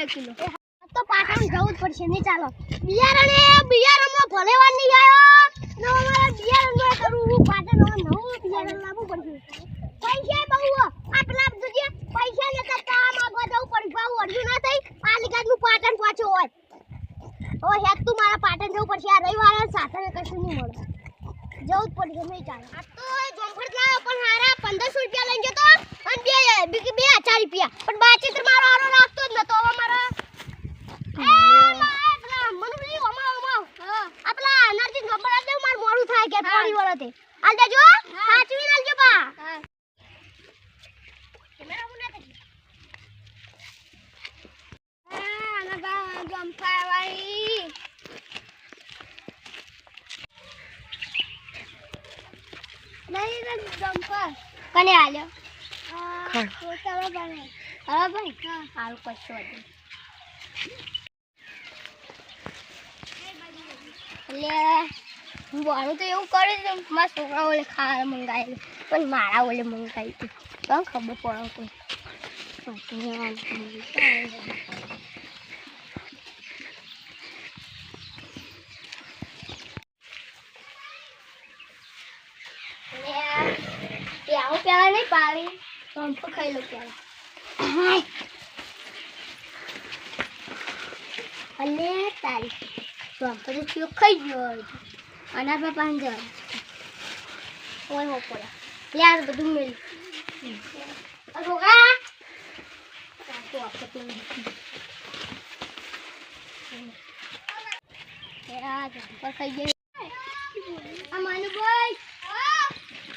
2 kilo તો પાટણ જવું જ પડશે નહીં ચાલો બિયારણમાં ભલેવાર નહીં આવ્યો ને અમારા બિયારણમાં કરવું હું પાટણમાં નવું બિયારણ લાવવું પડશે પૈસા બહુ આટલા જોઈએ પૈસા લેતા તા માંગવા જવું પડી ભાવ અડધું ના થઈ પાલિકાનું પાટણ પાછો હોય ઓ હેત તું મારા પાટણ જવું પડશે આ રવિવારે સાથે કશું નહીં મળે જવું જ પડશે નહીં ચાલે આ તો જોમફળ લાવ પણ હારા 1500 રૂપિયા લઈ જતો અને 2000 રૂપિયા પણ બાચિત્ર મારો હારો રાખતો જ નતો હવે મારા હાલ દેજો સાચવી નાલજો બા કેમેરા મુના કરી આના બા જંપા વાળી નહીં જંપા કને આલ્યો પોતાવા બને હા ભાઈ હા હાલ કશો લે વાળું તો એવું કરે છે મારા છોકરા ઓલે ખાવા મંગાવેલું પણ મારા ઓલે મંગાવી હતું તો ખબર પડે કોઈ આવું પેલા નહીં પાવી તો ખાઈ લો પેલા અને તારી તો પછી ખાઈ ગયો આના પર 5000 ઓય હો પડે યાર બધું મેલ છોકરા તો આપણે યાર પર ખાઈ ગયો આ માનુ ભાઈ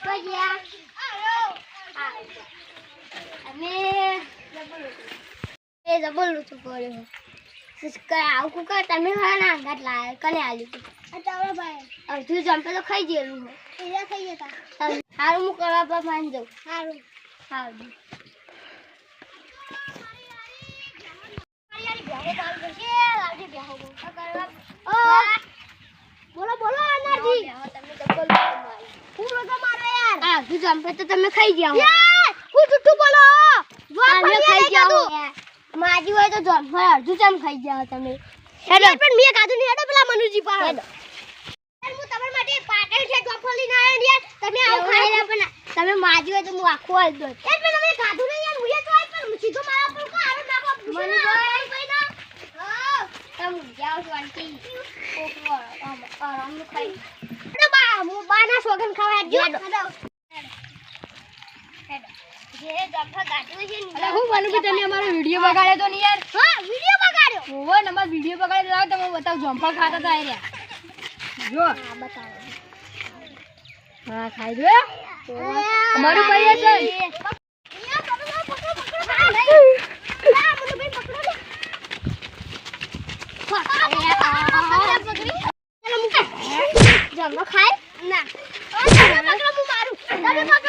કોઈ ગયા અમે જબરલું તો પડ્યો આવું કુકા તમે ના ઘાટ લાય કને આલ્યું ચાલો ભાઈ અડધું જંપે તો ખાઈ ગયેલું એરા ખાઈ જતા સારું હું કરવા પર માન જાઉં સારું સારું બોલો બોલો અનાજી તમે ડબલ હું રોજો મારો યાર અડધું જંપે તો તમે ખાઈ ગયા યાર હું જુઠ્ઠું બોલો તમે ખાઈ જાઓ માજી હોય તો જંપે અડધું જમ ખાઈ ગયા તમે હેડો પણ મે કાધું નહીં હેડો પેલા મનુજી પા હેડો હું તમાર માટે પાટણ છે જંપલી ના યાર તમે આવ ખાઈ પણ તમે માજી હોય તો હું આખો આલ દો યાર પણ તમે કાધું નહીં યાર મુએ તો આઈ પણ સીધો મારા પર કો આરો નાખો મનુજી હા તમે જાવ છો આંટી કોકો આરામ ખાઈ હેડો બા હું બાના સોગન ખાવા જો હેડો જે જંપા ગાડ્યો છે ને અરે હું બનુ કે તમે અમારો વિડિયો બગાડ્યો તો ને યાર હા વિડિયો બગાડ્યો ઓવો નમાર વિડિયો બગાડ્યો લાવ તમે બતાવ જંપા ખાતા તા આર્યા જો હા બતાવો હા ખાઈ દો અમારું ભાઈ છે જંપા ખાય ના પકડો હું મારું તમે પકડો